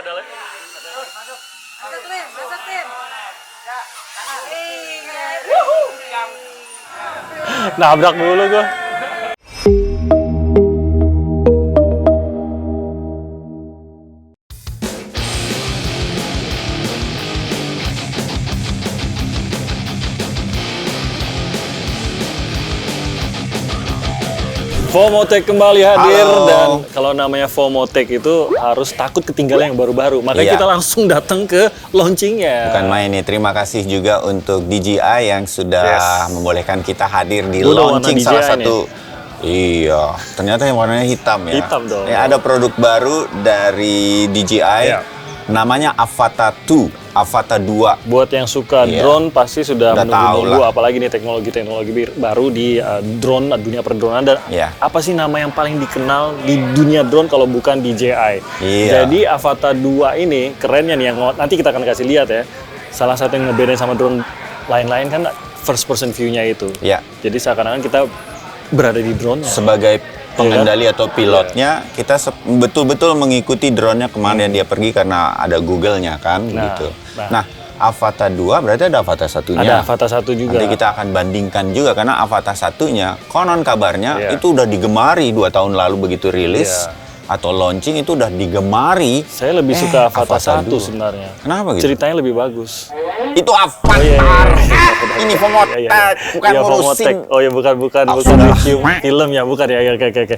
ada lagi. Masuk tim. Nabrak dulu gua. FOMOTech kembali hadir. Halo. Dan kalau namanya FOMOTech itu harus takut ketinggalan yang baru-baru. Makanya Iya. kita langsung datang ke launchingnya. Bukan main nih, terima kasih juga untuk DJI yang sudah membolehkan kita hadir di Udah warna launching DJI salah nih. satu. Iya, ternyata yang warnanya hitam ya. Hitam dong. Ya, ada produk baru dari DJI, Iya. namanya Avata 2, Avata 2. Buat yang suka Iya. drone pasti sudah Udah tahu menunggu-nunggu, lah. apalagi nih teknologi baru di drone, dunia perdronean. Dan Iya. apa sih nama yang paling dikenal di dunia drone kalau bukan DJI? Iya. Jadi Avata 2 ini kerennya nih, yang nanti kita akan kasih lihat ya. Salah satu yang ngebedain sama drone lain-lain kan first person view-nya itu. Ya, Jadi seakan-akan kita berada di drone. sebagai pengendali atau pilotnya, kita betul-betul mengikuti drone-nya kemana dia pergi karena ada Google-nya kan, Nah, gitu. nah. Nah, Avata 2 berarti ada Avata 1-nya. Ada Avata 1 juga. Nanti kita akan bandingkan juga karena Avata 1-nya konon kabarnya Iya. itu udah digemari 2 tahun lalu begitu rilis Iya. atau launching itu udah digemari. Saya lebih suka Avata 1 2. sebenarnya. Kenapa gitu? Ceritanya lebih bagus. Itu Avatar. Oh, iya. Ini FOMOTech, Iya, iya. bukan Iya, ngurusin. FOMOTech. Oh ya bukan Avatar. review film ya, bukan ya. Oke.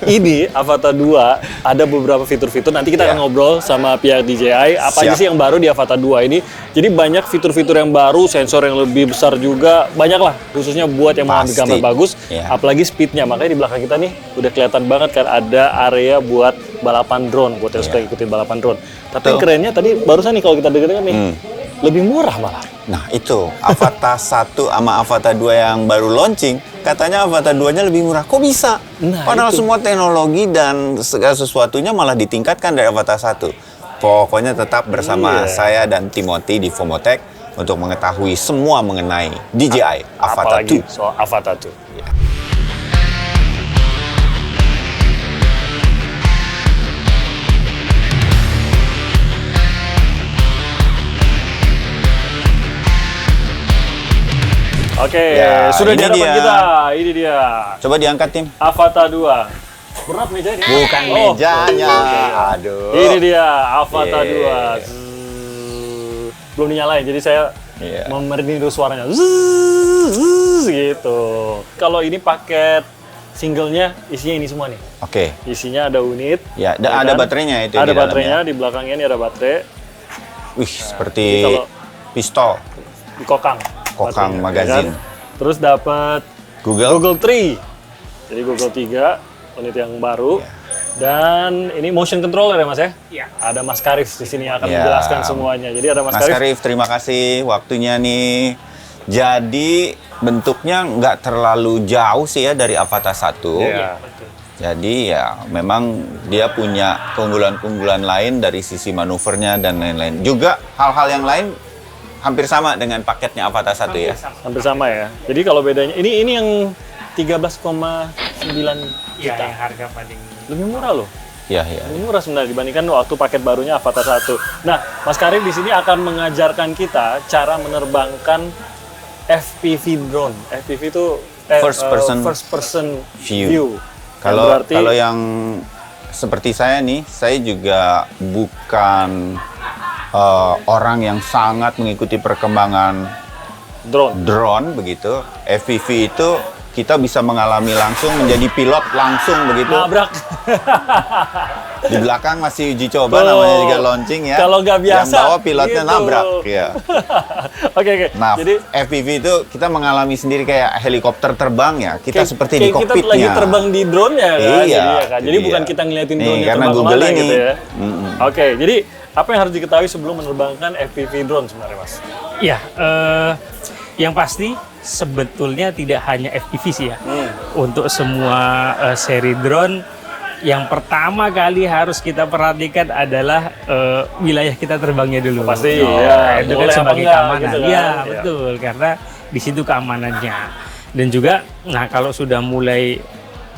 Ini Avata 2 ada beberapa fitur-fitur. Nanti kita akan Iya. ngobrol sama pihak DJI apa aja Siap. sih yang baru di Avata 2 ini. Jadi banyak fitur-fitur yang baru, sensor yang lebih besar juga, banyak lah. Khususnya buat yang mau ambil Pasti. gambar bagus, Iya. apalagi speednya. Makanya di belakang kita nih udah kelihatan banget kan ada area buat balapan drone, buat yang suka ikutin balapan drone. Tapi yang Betul. kerennya tadi barusan nih kalau kita dengar nih, lebih murah malah. Nah, itu Avata 1 sama Avata 2 yang baru launching, katanya Avata 2-nya lebih murah. Kok bisa? Nah, Padahal itu. semua teknologi dan segala sesuatunya malah ditingkatkan dari Avata 1. Pokoknya tetap bersama Iya. saya dan Timothy di FOMOTech untuk mengetahui semua mengenai DJI Avata Apalagi 2. soal Avata 2. Oke, Ya, sudah di ini hadapan dia. kita. Ini dia. Coba diangkat, Tim. Avata 2. Berat meja ini. Bukan mejanya. Aduh. Ini dia Avata Yeah. 2. Zzz. Belum dinyalain, jadi saya Iya. meniru suaranya. Zzz, gitu. Kalau ini paket singlenya isinya ini semua nih. Oke. Isinya ada unit. Ya, ya ada kan? baterainya itu Ada di dalamnya. baterainya, di belakangnya ini ada baterai. Wih, seperti Ini kalau- pistol. Di kokang. Kokang baterainya, magazine. ya kan? Terus dapat Google 3. Jadi Google 3, unit yang baru. Iya. Dan ini motion controller ya Mas ya? Iya. Ada Mas Karif di sini yang akan Iya. menjelaskan semuanya. Jadi ada Mas, Mas Karif, terima kasih waktunya nih. Jadi bentuknya nggak terlalu jauh sih ya dari Avata 1. Iya. Jadi ya memang dia punya keunggulan-keunggulan lain dari sisi manuvernya dan lain-lain. Juga hal-hal yang lain hampir sama dengan paketnya Avata 1 ya. Hampir sama ya. Jadi kalau bedanya ini yang 13,9 Iya, juta. yang harga paling Lebih murah loh. Iya, iya. Lebih murah sebenarnya dibandingkan waktu paket barunya Avata 1. Nah, Mas Karif di sini akan mengajarkan kita cara menerbangkan FPV drone. FPV itu First person view. view. Kalau Yang berarti kalau yang seperti saya nih, saya juga bukan orang yang sangat mengikuti perkembangan drone. drone begitu. FPV itu kita bisa mengalami langsung menjadi pilot langsung begitu. Nabrak. Di belakang masih uji coba Tuh. namanya juga launching ya. Kalau nggak biasa, yang bawa pilotnya gitu. nabrak ya. Oke. Nah, Jadi FPV itu kita mengalami sendiri kayak helikopter terbang ya. Kita seperti di kayak kita kokpitnya. lagi terbang di drone-nya kan. Iya, jadinya kan. Jadi iya. bukan kita ngeliatin Nih, drone-nya karena terbang Google kemana ini. gitu ya. Mm-mm. Oke, jadi apa yang harus diketahui sebelum menerbangkan FPV drone sebenarnya, Mas? ya yang pasti sebetulnya tidak hanya FPV sih ya. Untuk semua seri drone yang pertama kali harus kita perhatikan adalah wilayah kita terbangnya dulu. Pasti, Oh, ya. itu kan Boleh apa sebagai enggak, keamanan. gitu kan. Iya, Iya. betul. Karena di situ keamanannya. Dan juga, nah kalau sudah mulai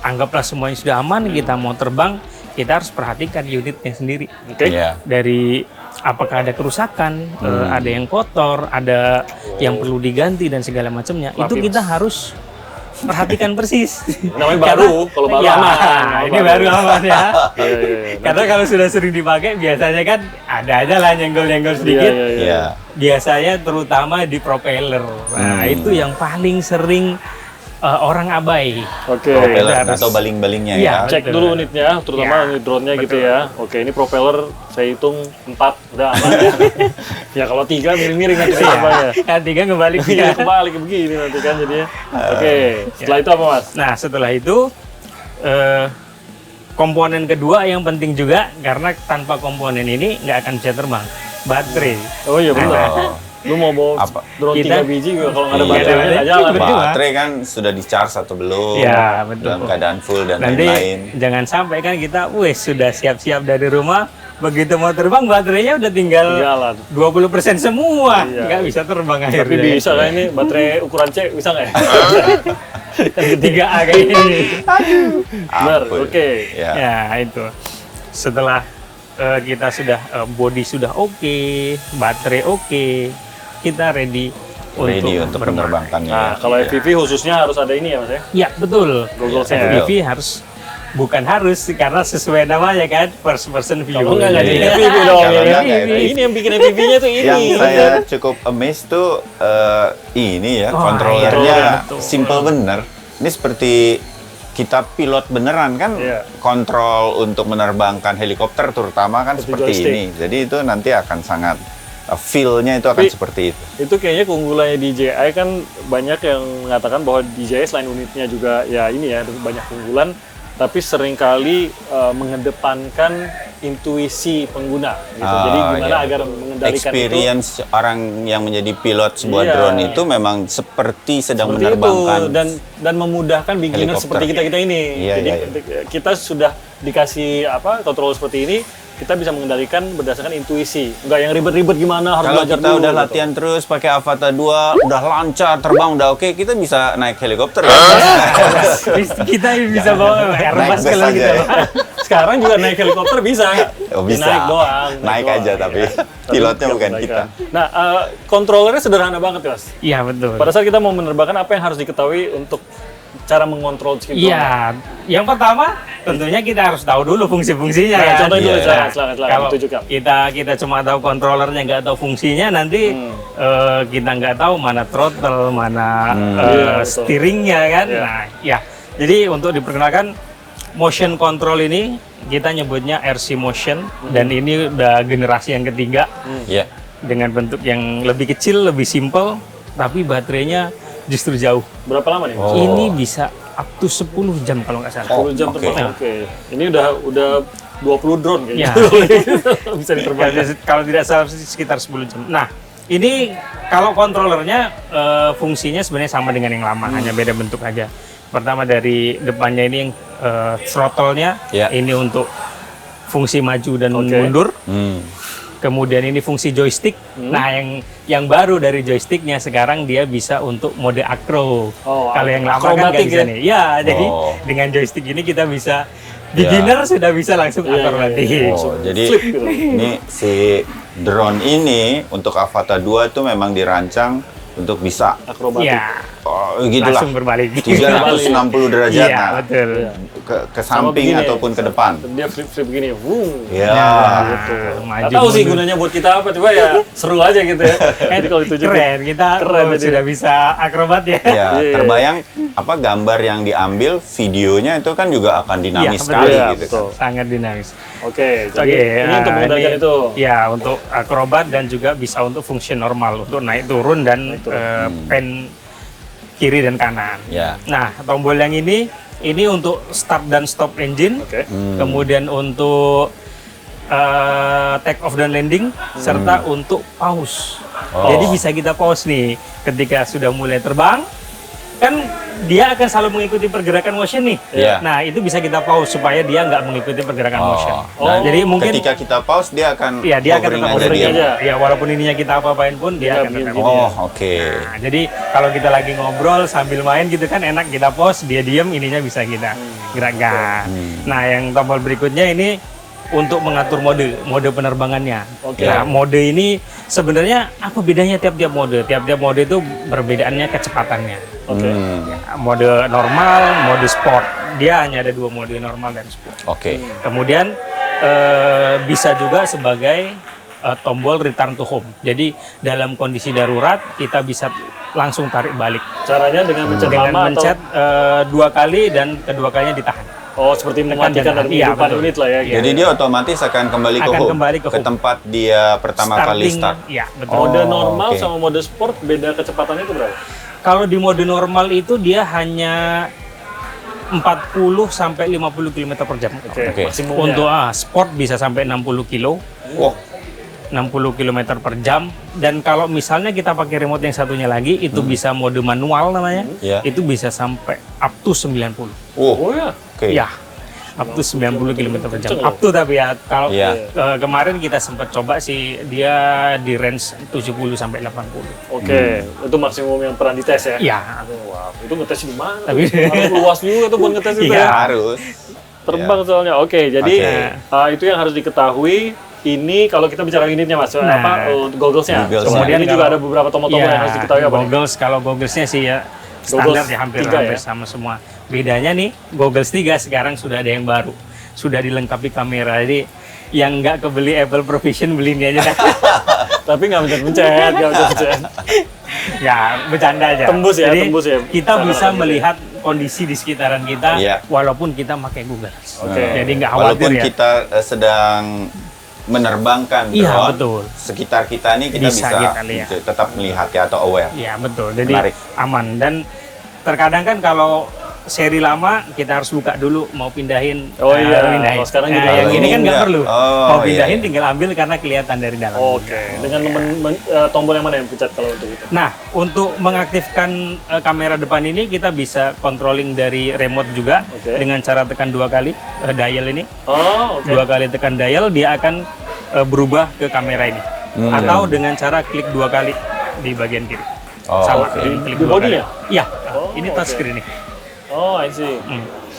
anggaplah semuanya sudah aman, kita mau terbang, kita harus perhatikan unitnya sendiri. Oke. Iya. Dari apakah ada kerusakan, ada yang kotor, ada yang perlu diganti dan segala macamnya. Itu kita harus perhatikan persis. Namanya baru, kalau baru ya, aman. ini baru aman ya. Iya. Karena kalau sudah sering dipakai, biasanya kan ada aja lah nyenggol-nyenggol sedikit. Iya. Biasanya terutama di propeller. Nah, itu yang paling sering orang abai. Oke. Propeller harus- atau baling-balingnya Iya. ya. Cek dulu unitnya, terutama Ya, unit drone-nya gitu betul. ya. Oke, ini propeller saya hitung 4, udah aman ya. Ya kalau 3 miring-miring nanti terbangnya. Yang tiga kembali Iya, kebalik begini nanti kan jadinya. Oke, setelah itu apa Mas? Nah, setelah itu komponen kedua yang penting juga, karena tanpa komponen ini nggak akan bisa terbang, baterai. Oh iya benar. Oh. Lu mau bawa Apa? drone Kita- 3 biji juga kalau nggak ada Iya. baterainya nggak jalan. Betul. Pak. Baterai kan sudah di charge atau belum? Ya, betul. Dalam keadaan full dan Nanti lain-lain. jangan sampai kan kita, wes sudah siap-siap dari rumah, begitu mau terbang baterainya udah tinggal Jalan. 20% semua, Iya. nggak bisa terbang akhirnya. Tapi bisa kan ini baterai ukuran C bisa nggak ya? Yang ketiga A kayak ini. Benar, Ampun. oke. Ya. Ya itu. Setelah kita sudah body sudah oke, baterai oke, kita ready Untuk menerbangkannya. Nah, kalau Ya. FPV khususnya harus ada ini ya Mas ya? Ya betul. Goggles-nya. FPV harus harus karena sesuai namanya kan, first person view. Kalau nggak jadi Iya. FPV dong. Kalau ya. nggak kayak Ini yang bikin FPV-nya tuh ini. Yang saya cukup amazed tuh ini ya, Oh, kontrolernya iya, betul. simple bener. Ini seperti kita pilot beneran kan, Iya. kontrol untuk menerbangkan helikopter terutama kan Seperti seperti joystick. ini. Jadi itu nanti akan sangat feel-nya itu akan Tapi- seperti itu. Itu kayaknya keunggulannya DJI kan banyak yang mengatakan bahwa DJI selain unitnya juga ya ini ya banyak keunggulan, tapi seringkali mengedepankan intuisi pengguna gitu. Jadi gimana iya. agar mengendalikan Experience orang yang menjadi pilot sebuah Iya. drone itu memang seperti sedang seperti menerbangkan itu dan memudahkan beginner helikopter. seperti kita ini. Iya, Jadi iya, kita sudah dikasih kontrol seperti ini, kita bisa mengendalikan berdasarkan intuisi. Enggak yang ribet-ribet gimana harus Kalau belajar kita dulu. udah gitu. latihan terus pakai Avata 2, udah lancar, terbang udah oke, kita bisa naik helikopter ya. Kita bisa bawa Airbus bus kalau aja kita. ya. Sekarang juga naik helikopter bisa. Oh, bisa. Naik doang. Naik doang, aja, tapi ya. pilotnya Tapi bukan kebaikan. kita. Nah, kontrolernya sederhana banget ya, Mas. Iya betul. Pada saat kita mau menerbangkan, apa yang harus diketahui untuk cara mengontrol skip drone? Iya, yang pertama tentunya kita harus tahu dulu fungsi-fungsinya Nah, kan. contohin dulu, Iya. silakan, Kalau tunjukkan. kita cuma tahu kontrolernya nggak tahu fungsinya, nanti kita nggak tahu mana throttle, mana Iya, betul. steeringnya kan. Iya. Nah, ya. Jadi untuk diperkenalkan motion control ini kita nyebutnya RC motion dan ini udah generasi yang ketiga Iya. dengan bentuk yang lebih kecil, lebih simple, tapi baterainya justru jauh. Berapa lama nih? Oh. Ini bisa up to 10 jam kalau nggak salah. 10 jam oke. terbang. Oke. Ini udah 20 drone kayaknya. Ya. Bisa diterbangkan. Kalau tidak salah sekitar 10 jam. Nah, ini kalau kontrolernya fungsinya sebenarnya sama dengan yang lama, hanya beda bentuk aja. Pertama dari depannya ini yang throttle-nya, Ya. ini untuk fungsi maju dan Oke. mundur. Hmm. Kemudian ini fungsi joystick. Nah, yang baru dari joysticknya sekarang dia bisa untuk mode acro. Oh, Kalau yang lama kan nggak akrobatik bisa ya? nih. Ya, jadi Oh. dengan joystick ini kita bisa beginner sudah bisa langsung Iya, akrobatik. iya, iya. Oh, jadi Flip gitu. ini si drone ini untuk Avata 2 itu memang dirancang untuk bisa Akrobatik. Ya, gitulah langsung berbalik. 360 derajat. Iya, Nah, betul. ke Sama samping begini, ataupun ke depan. Dia flip begini. Wung. Ya. Gitu. Maju Nggak tahu sih mundur. gunanya buat kita apa, coba ya seru aja gitu ya. Jadi kalau ditunjukin. Keren, kita Keren, jadi. sudah bisa akrobat ya. Ya, Iya. terbayang apa gambar yang diambil, videonya itu kan juga akan dinamis Iya, sekali Iya, gitu. betul. Sangat dinamis. Oke, jadi Oke, ini untuk mengendalikan ini- itu. Ya, untuk akrobat dan juga bisa untuk fungsi normal, untuk naik turun dan pen kiri dan kanan. Ya. Nah, tombol yang ini untuk start dan stop engine. Oke. Kemudian untuk take off dan landing serta untuk pause. Oh. Jadi bisa kita pause nih ketika sudah mulai terbang, kan dia akan selalu mengikuti pergerakan motion nih. Iya. Nah, itu bisa kita pause supaya dia nggak mengikuti pergerakan motion. Nah, Jadi mungkin ketika kita pause dia akan ya dia akan hovering tetap aja hovering dia. aja. Ya, walaupun ininya kita apa-apain pun dia akan tetap. Oh, oke. Nah, jadi kalau kita lagi ngobrol sambil main gitu kan enak, kita pause, dia diem, ininya bisa kita gerakkan. Nah, yang tombol berikutnya ini untuk mengatur mode penerbangannya. Oke. Nah, mode ini sebenarnya apa bedanya tiap-tiap mode? Tiap-tiap mode itu perbedaannya kecepatannya. Oke. Ya, mode normal, mode sport. Dia hanya ada 2 mode, normal dan sport. Oke. Kemudian bisa juga sebagai tombol return to home. Jadi dalam kondisi darurat kita bisa langsung tarik balik Caranya dengan mencet dengan lama mencet atau 2 kali dan kedua kalinya ditahan. seperti mematikan dan Iya, menghidupkan betul. unit lah ya. Iya. Jadi dia otomatis akan kembali ke Akan home, kembali ke home. tempat dia pertama kali start. Ya, betul. Mode Oh, normal oke. sama mode sport beda kecepatannya itu berapa? Kalau di mode normal itu dia hanya 40 sampai 50 km per jam. Oke. Maksimumnya. Untuk sport bisa sampai 60 kilo. Wah, 60 km per jam, dan kalau misalnya kita pakai remote yang satunya lagi itu bisa mode manual namanya. Iya. Itu bisa sampai up to 90. Oh ya. oke. Ya, up to 90 km per jam. Kenceng loh. Up to tapi ya kalau Iya. kemarin kita sempat coba sih dia di range 70 sampai 80. Oke, itu maksimum yang pernah dites ya? Iya. Wow, itu ngetes di mana? Tapi- Harus luas juga tuh buat ngetes itu Iya. ya. Harus. Terbang soalnya. Oke, jadi Oke. itu yang harus diketahui. Ini kalau kita bicara unitnya mas, Nah. gogglesnya. Goggles. Kemudian ini Kalau- juga ada beberapa tombol-tombol yang harus diketahui apa nih? goggles, kalau gogglesnya sih ya Goggles standar ya, hampir 3 ya? sama semua. Bedanya nih, goggles 3 sekarang sudah ada yang baru. Sudah dilengkapi kamera. Jadi yang nggak kebeli Apple Provision beli ini aja dah. Tapi nggak mencet-mencet, nggak mencet-mencet. Ya, bercanda aja. Tembus ya, Jadi, tembus ya. Kita bisa Kamera. melihat kondisi di sekitaran kita Iya. walaupun kita pakai goggles. Oke. Jadi nggak khawatir Walaupun ya. kita sedang menerbangkan Iya, drone, betul. sekitar kita ini kita Bisa bisa, kita lihat. tetap melihat ya atau aware. Iya, betul. Jadi Menarik. aman. Dan terkadang kan kalau seri lama kita harus buka dulu mau pindahin. Oh iya, pindahin. kalau sekarang Nah, juga yang harus. ini kan nggak Enggak. perlu. Oh, Mau iya, pindahin iya. tinggal ambil karena kelihatan dari dalam. Oke, dengan tombol yang mana yang pencet kalau untuk itu? Nah, untuk mengaktifkan kamera depan ini kita bisa controlling dari remote juga Oke. dengan cara tekan 2 kali dial ini. Oh, oke. 2 kali tekan dial dia akan berubah ke kamera ini. Atau dengan cara klik 2 kali di bagian kiri. Oh, Sama, oke. klik Di 2 kali. bodinya? Iya, Oh, ini oke. touchscreen nih. Oh, I see.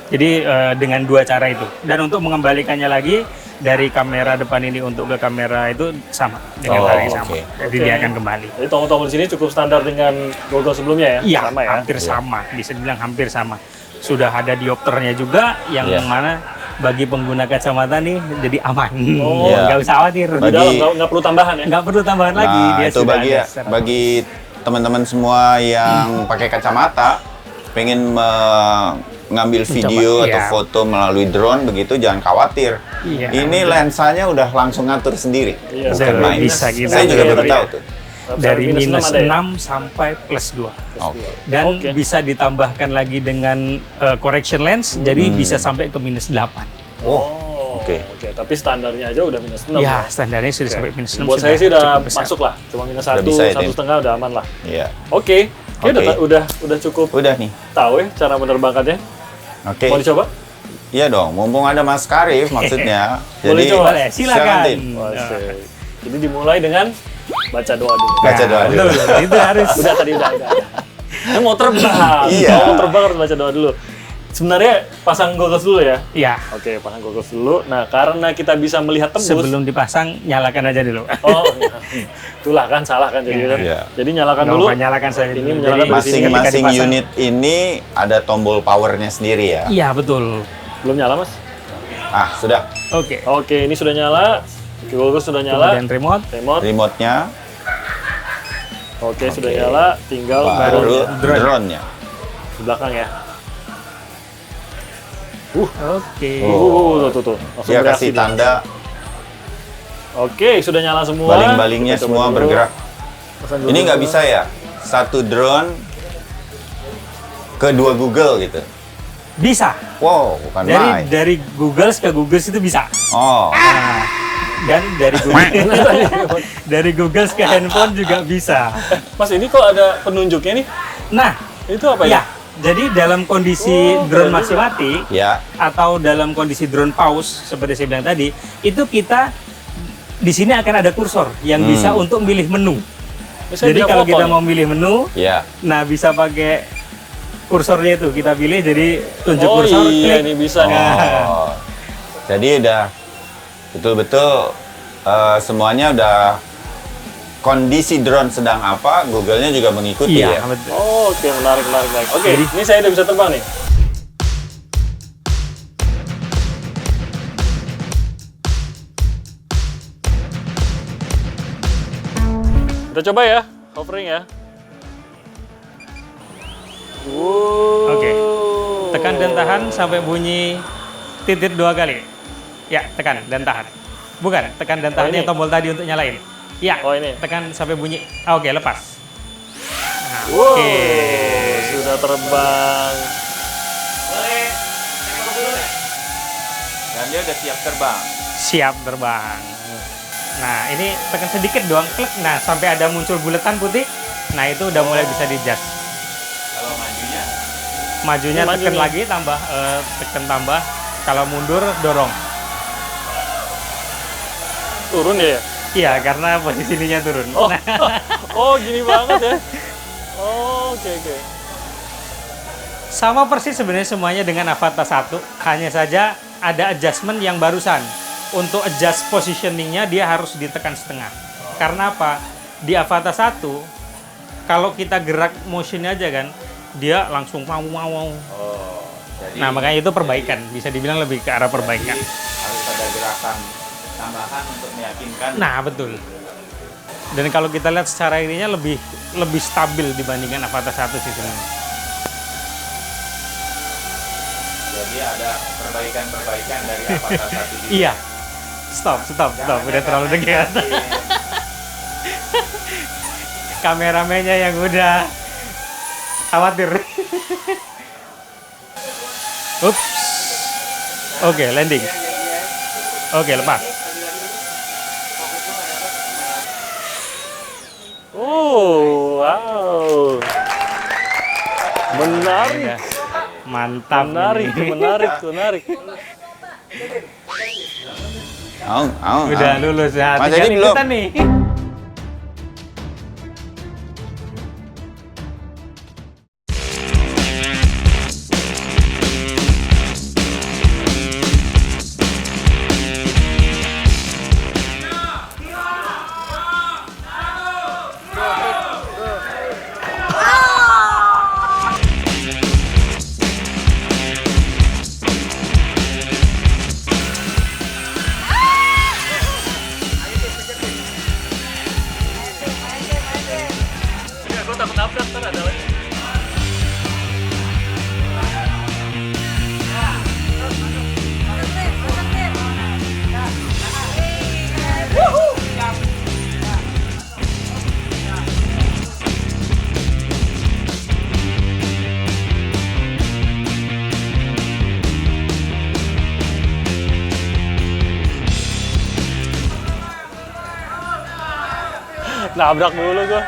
Jadi dengan 2 cara itu. Dan untuk mengembalikannya lagi dari kamera depan ini untuk ke kamera itu sama dengan Oh, cara yang sama. oke. Jadi Oke. dia akan kembali. Jadi tombol-tombol di sini cukup standar dengan Google sebelumnya ya? Iya, Sama ya? hampir sama. Bisa dibilang hampir sama. Sudah ada diopternya juga yang Iya. mana bagi pengguna kacamata nih jadi aman. Oh, iya. Nggak usah khawatir. Di Bagi- dalam nggak perlu tambahan ya? Nggak perlu tambahan lagi. Nah, Dia itu sudah bagi ada secara- bagi teman-teman semua yang pakai kacamata pengen mengambil video Mencoba, atau iya. foto melalui drone begitu, jangan khawatir. Iya. Ini lensanya udah langsung ngatur sendiri. Iya, Bukan betul. main. Bisa kita Saya juga lihat baru tadi tahu ya. tuh. dari Minus minus 6 ada ya? 6 sampai plus 2. Oke. Dan Oke. bisa ditambahkan lagi dengan correction lens, jadi bisa sampai ke minus 8. Oh, Oke. oke. Tapi standarnya aja udah minus 6. Ya, standarnya sudah sampai minus 6. Buat saya sih udah cukup besar. masuk lah. Cuma minus Udah 1, bisa ya, Tim? 1,5 udah aman lah. Iya. Oke. Kayaknya Oke. udah cukup Udah nih. tahu ya cara menerbangkannya. Oke. Mau dicoba? Iya dong, mumpung ada Mas Karif maksudnya. Boleh coba? Boleh, silakan. Tim. Wah, asik. Jadi dimulai dengan baca doa dulu. Baca doa dulu. Betul, itu harus. Udah tadi udah. Kan mau terbang. Iya. Kalau mau terbang harus baca doa dulu. Sebenarnya pasang goggles dulu ya. Ya, Oke, pasang goggles dulu. Nah, karena kita bisa melihat tembus. sebelum dipasang nyalakan aja dulu. Oh, iya. Itulah kan salah kan jadi kan. Iya. Jadi nyalakan Nggak dulu. apa, nyalakan saja Ini dulu. menyalakan Jadi, dari sini. ketika Masing-masing dipasang- unit ini ada tombol powernya sendiri ya. Iya, betul. Belum nyala, Mas? Ah, sudah. Oke. Oke, ini sudah nyala. Goggles sudah nyala. Kemudian remote. Remote. Remote-nya Oke, sudah Oke. nyala. Tinggal baru drone drone-nya. di belakang ya. Oke. Tuh. Langsung Dia bereaksi kasih dia. tanda Oke, sudah nyala semua. baling-balingnya Kita coba semua dulu. bergerak. Pasang dulu. Ini nggak bisa ya? Satu drone ke 2 Google gitu. Bisa. Wow, bukan main. Dari Google ke Google itu bisa. Oh, Nah, dan dari Google dari Google ke handphone juga bisa. Mas, ini kok ada penunjuknya nih? Nah, Itu apa ya? Ya, jadi dalam kondisi drone masih mati Ya. atau dalam kondisi drone pause seperti saya bilang tadi, itu kita di sini akan ada kursor yang bisa untuk milih menu. Bisa Jadi dia kalau foto kita nih. mau milih menu, Ya. nah bisa pakai kursornya itu kita pilih, jadi tunjuk Oh kursor, iya, klik. ini bisa nih. Oh. Jadi udah betul-betul semuanya udah kondisi drone sedang apa, Google-nya juga mengikuti Iya, ya. betul. Oh, oke, menarik. Oke, ini saya udah bisa terbang nih. Kita coba ya, hovering ya. Wow. Oke. Tekan dan tahan sampai bunyi titik 2 kali. Ya, tekan dan tahan. Bukan, tekan dan tahan ini? yang tombol tadi untuk nyalain. Ya, Oh, ini. tekan sampai bunyi. Ah, oke, lepas. Nah, Wow, oke. sudah terbang. Dan dia udah siap terbang. Siap terbang. Nah, ini tekan sedikit doang, klik. Nah, sampai ada muncul buletan putih. Nah, itu udah mulai bisa di-adjust. Kalau majunya? Majunya Maju tekan nih. lagi, tekan tambah. Kalau mundur, dorong. Turun ya? Iya, karena posisinya turun. Oh, Nah, oh gini banget ya. Oh, oke. sama persis sebenarnya semuanya dengan Avata 1. Hanya saja ada adjustment yang barusan. Untuk adjust positioningnya dia harus ditekan setengah. Karena apa? Di Avata 1, kalau kita gerak motionnya aja kan, dia langsung mau. Oh, jadi Nah, makanya itu perbaikan. Bisa dibilang lebih ke arah perbaikan. harus ada gerakan tambahan untuk meyakinkan. Nah, betul. Dan kalau kita lihat secara ininya lebih stabil dibandingkan Avata 1 sih sebenarnya. Jadi ada perbaikan-perbaikan dari Avata 1 juga. Iya. Stop. Udah terlalu dekat. Kameramennya yang udah khawatir. Ups. Oke, landing. Oke, lepas. Oh, wow. Menarik. Udah. Mantap. Menarik. Udah lulus ya. Mas Tinggal Edi belum? ikutan nih. Gue takut nabrak kan ada lagi. Nabrak dulu gua.